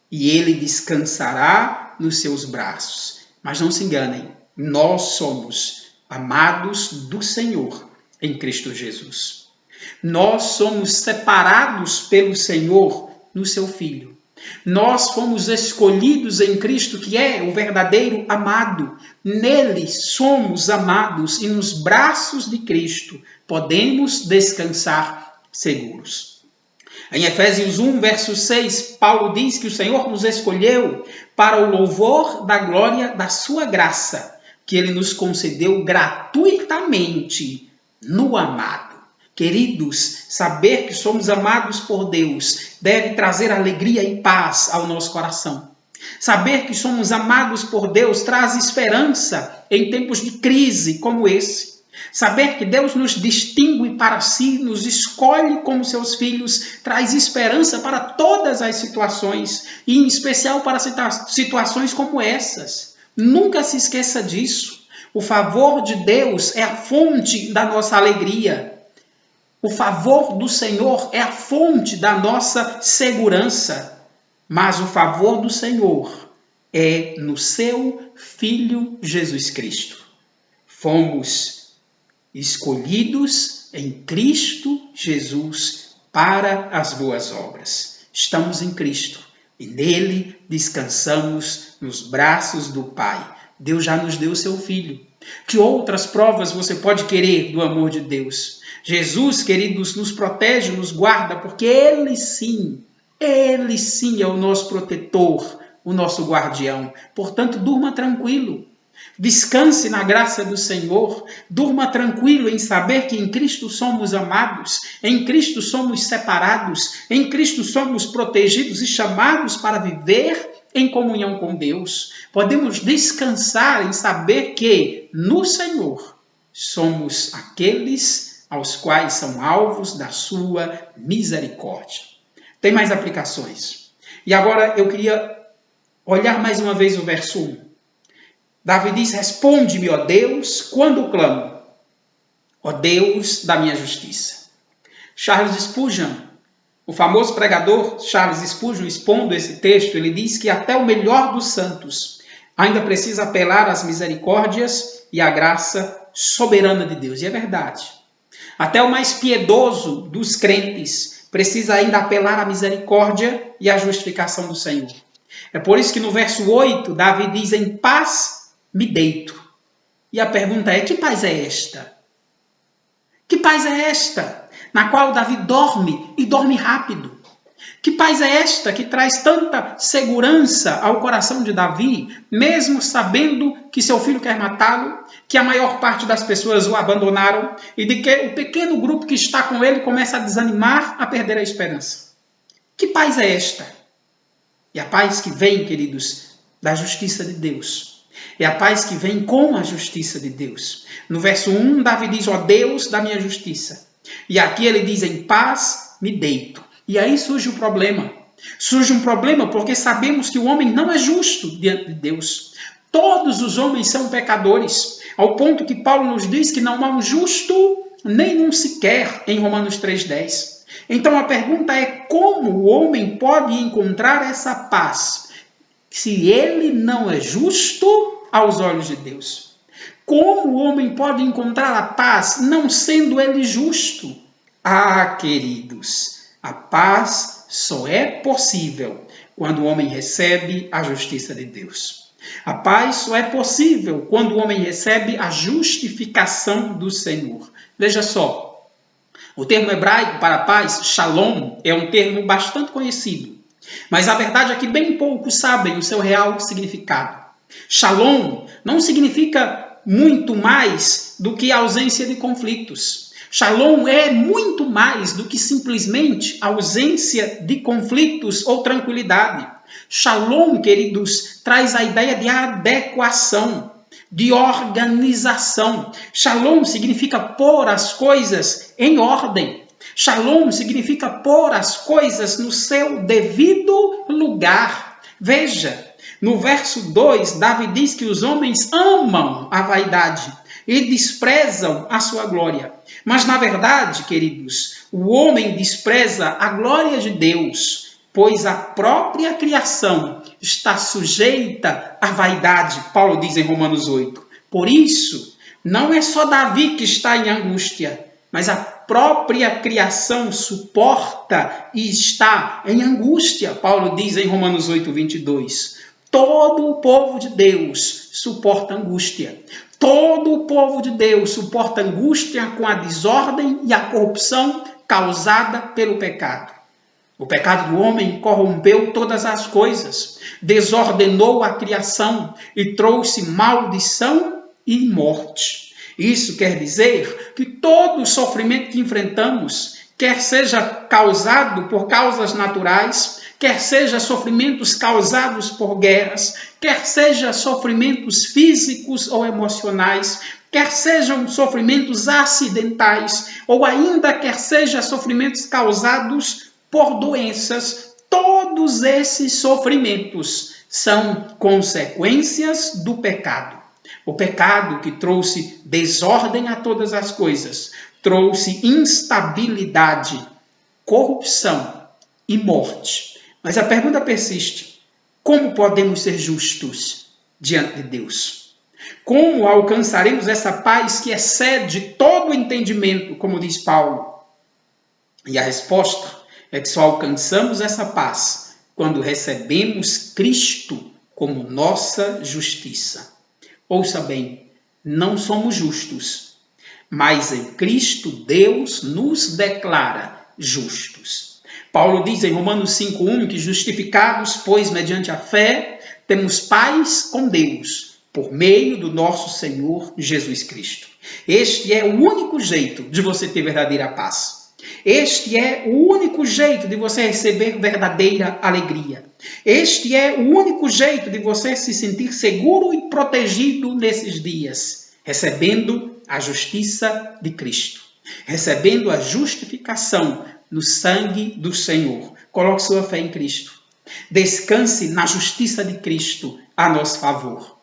e ele descansará nos seus braços. Mas não se enganem, nós somos amados do Senhor em Cristo Jesus. Nós somos separados pelo Senhor no seu Filho. Nós fomos escolhidos em Cristo, que é o verdadeiro amado. Nele somos amados e nos braços de Cristo podemos descansar seguros. Em Efésios 1, verso 6, Paulo diz que o Senhor nos escolheu para o louvor da glória da sua graça, que Ele nos concedeu gratuitamente no amado. Queridos, saber que somos amados por Deus deve trazer alegria e paz ao nosso coração. Saber que somos amados por Deus traz esperança em tempos de crise como esse. Saber que Deus nos distingue para si, nos escolhe como seus filhos, traz esperança para todas as situações, e em especial para situações como essas. Nunca se esqueça disso. O favor de Deus é a fonte da nossa alegria. O favor do Senhor é a fonte da nossa segurança. Mas o favor do Senhor é no seu Filho Jesus Cristo. Fomos escolhidos em Cristo Jesus para as boas obras. Estamos em Cristo e nele descansamos nos braços do Pai. Deus já nos deu o seu Filho. Que outras provas você pode querer do amor de Deus? Jesus, queridos, nos protege, nos guarda, porque Ele sim é o nosso protetor, o nosso guardião. Portanto, durma tranquilo. Descanse na graça do Senhor, durma tranquilo em saber que em Cristo somos amados, em Cristo somos separados, em Cristo somos protegidos e chamados para viver em comunhão com Deus. Podemos descansar em saber que no Senhor somos aqueles aos quais são alvos da sua misericórdia. Tem mais aplicações. E agora eu queria olhar mais uma vez o verso 1. Davi diz: responde-me, ó Deus, quando clamo, ó Deus da minha justiça. Charles Spurgeon, o famoso pregador Charles Spurgeon, expondo esse texto, ele diz que até o melhor dos santos ainda precisa apelar às misericórdias e à graça soberana de Deus. E é verdade. Até o mais piedoso dos crentes precisa ainda apelar à misericórdia e à justificação do Senhor. É por isso que no verso 8, Davi diz: em paz me deito. E a pergunta é: que paz é esta? Que paz é esta? Na qual Davi dorme e dorme rápido. Que paz é esta que traz tanta segurança ao coração de Davi, mesmo sabendo que seu filho quer matá-lo, que a maior parte das pessoas o abandonaram e de que o pequeno grupo que está com ele começa a desanimar, a perder a esperança? Que paz é esta? E a paz que vem, queridos, da justiça de Deus. É a paz que vem com a justiça de Deus. No verso 1, Davi diz: ó Deus da minha justiça. E aqui ele diz: em paz me deito. E aí surge o problema. Surge um problema porque sabemos que o homem não é justo diante de Deus. Todos os homens são pecadores, ao ponto que Paulo nos diz que não há um justo nenhum sequer em Romanos 3,10. Então a pergunta é: como o homem pode encontrar essa paz se ele não é justo aos olhos de Deus? Como o homem pode encontrar a paz não sendo ele justo? Ah, queridos, a paz só é possível quando o homem recebe a justiça de Deus. A paz só é possível quando o homem recebe a justificação do Senhor. Veja só, o termo hebraico para paz, shalom, é um termo bastante conhecido. Mas a verdade é que bem poucos sabem o seu real significado. Shalom não significa muito mais do que a ausência de conflitos. Shalom é muito mais do que simplesmente ausência de conflitos ou tranquilidade. Shalom, queridos, traz a ideia de adequação, de organização. Shalom significa pôr as coisas em ordem. Shalom significa pôr as coisas no seu devido lugar. Veja, no verso 2, Davi diz que os homens amam a vaidade e desprezam a sua glória. Mas, na verdade, queridos, o homem despreza a glória de Deus, pois a própria criação está sujeita à vaidade, Paulo diz em Romanos 8. Por isso, não é só Davi que está em angústia, mas a própria criação suporta e está em angústia, Paulo diz em Romanos 8, 22. Todo o povo de Deus suporta angústia. Todo o povo de Deus suporta angústia com a desordem e a corrupção causada pelo pecado. O pecado do homem corrompeu todas as coisas, desordenou a criação e trouxe maldição e morte. Isso quer dizer que todo o sofrimento que enfrentamos, quer seja causado por causas naturais, quer seja sofrimentos causados por guerras, quer seja sofrimentos físicos ou emocionais, quer sejam sofrimentos acidentais, ou ainda quer seja sofrimentos causados por doenças, todos esses sofrimentos são consequências do pecado. O pecado que trouxe desordem a todas as coisas, trouxe instabilidade, corrupção e morte. Mas a pergunta persiste: como podemos ser justos diante de Deus? Como alcançaremos essa paz que excede todo o entendimento, como diz Paulo? E a resposta é que só alcançamos essa paz quando recebemos Cristo como nossa justiça. Ouça bem, não somos justos, mas em Cristo Deus nos declara justos. Paulo diz em Romanos 5,1 que justificados, pois, mediante a fé, temos paz com Deus, por meio do nosso Senhor Jesus Cristo. Este é o único jeito de você ter verdadeira paz. Este é o único jeito de você receber verdadeira alegria. Este é o único jeito de você se sentir seguro e protegido nesses dias, recebendo a justiça de Cristo, recebendo a justificação no sangue do Senhor. Coloque sua fé em Cristo. Descanse na justiça de Cristo a nosso favor.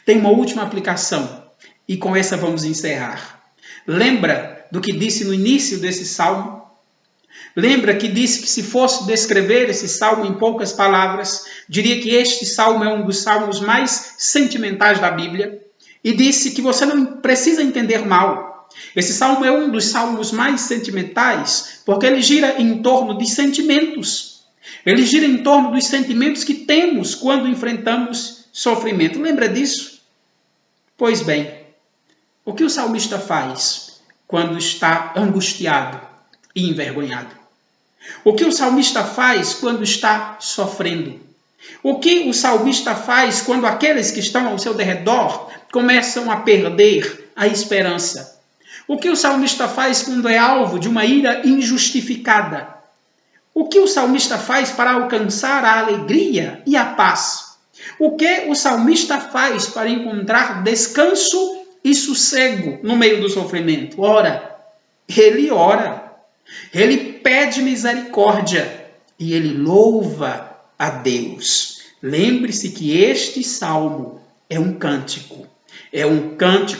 Tem uma última aplicação e com essa vamos encerrar. Lembra do que disse no início desse salmo? Lembra que disse que se fosse descrever esse salmo em poucas palavras, diria que este salmo é um dos salmos mais sentimentais da Bíblia? E disse que você não precisa entender mal. Esse salmo é um dos salmos mais sentimentais porque ele gira em torno de sentimentos. Ele gira em torno dos sentimentos que temos quando enfrentamos sofrimento. Lembra disso? Pois bem, o que o salmista faz quando está angustiado e envergonhado? O que o salmista faz quando está sofrendo? O que o salmista faz quando aqueles que estão ao seu derredor começam a perder a esperança? O que o salmista faz quando é alvo de uma ira injustificada? O que o salmista faz para alcançar a alegria e a paz? O que o salmista faz para encontrar descanso e sossego no meio do sofrimento? Ora, ele pede misericórdia e ele louva a Deus. Lembre-se que este salmo é um cântico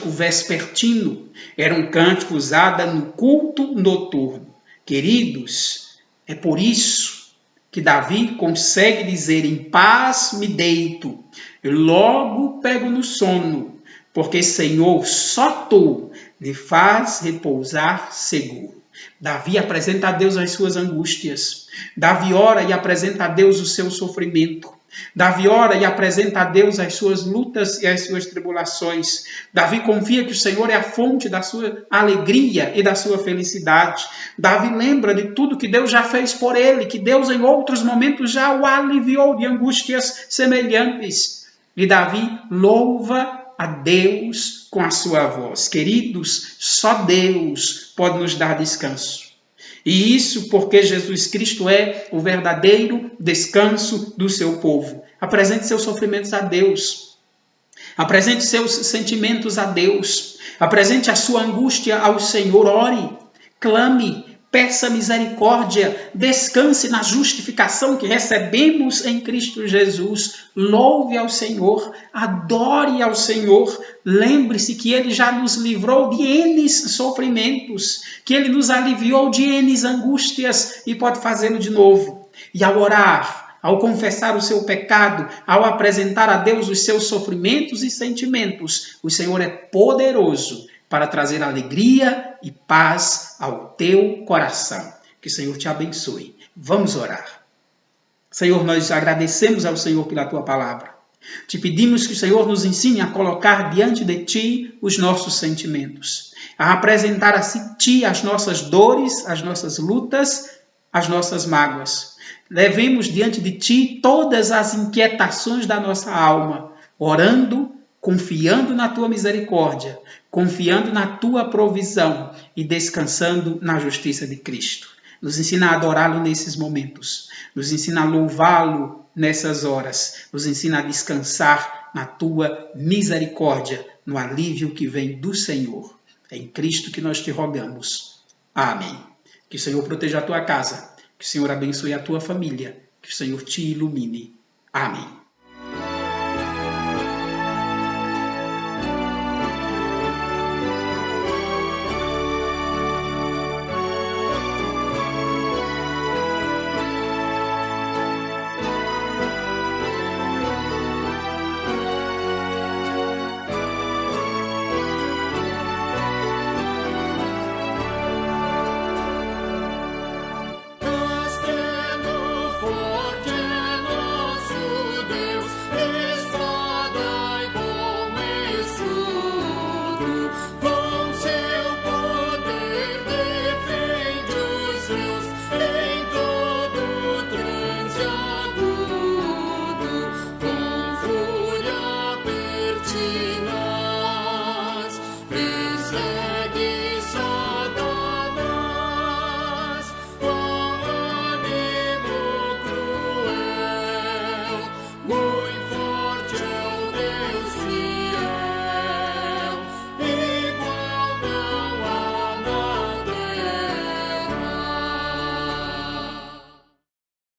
vespertino, era um cântico usado no culto noturno. Queridos, é por isso que Davi consegue dizer: em paz me deito, eu logo pego no sono, porque, Senhor, só Tu me faz repousar seguro. Davi apresenta a Deus as suas angústias. Davi ora e apresenta a Deus o seu sofrimento. Davi ora e apresenta a Deus as suas lutas e as suas tribulações. Davi confia que o Senhor é a fonte da sua alegria e da sua felicidade. Davi lembra de tudo que Deus já fez por ele, que Deus em outros momentos já o aliviou de angústias semelhantes. E Davi louva a Deus com a sua voz. Queridos, só Deus pode nos dar descanso. E isso porque Jesus Cristo é o verdadeiro descanso do seu povo. Apresente seus sofrimentos a Deus. Apresente seus sentimentos a Deus. Apresente a sua angústia ao Senhor. Ore, clame, peça misericórdia, descanse na justificação que recebemos em Cristo Jesus. Louve ao Senhor, adore ao Senhor. Lembre-se que Ele já nos livrou de N sofrimentos, que Ele nos aliviou de N angústias e pode fazê-lo de novo. E ao orar, ao confessar o seu pecado, ao apresentar a Deus os seus sofrimentos e sentimentos, o Senhor é poderoso para trazer alegria e paz ao teu coração. Que o Senhor te abençoe. Vamos orar. Senhor, nós agradecemos ao Senhor pela tua palavra. Te pedimos que o Senhor nos ensine a colocar diante de ti os nossos sentimentos, a apresentar a ti as nossas dores, as nossas lutas, as nossas mágoas. Levemos diante de ti todas as inquietações da nossa alma, orando, confiando na tua misericórdia, confiando na tua provisão e descansando na justiça de Cristo. Nos ensina a adorá-lo nesses momentos, nos ensina a louvá-lo nessas horas, nos ensina a descansar na tua misericórdia, no alívio que vem do Senhor. É em Cristo que nós te rogamos. Amém. Que o Senhor proteja a tua casa, que o Senhor abençoe a tua família, que o Senhor te ilumine. Amém.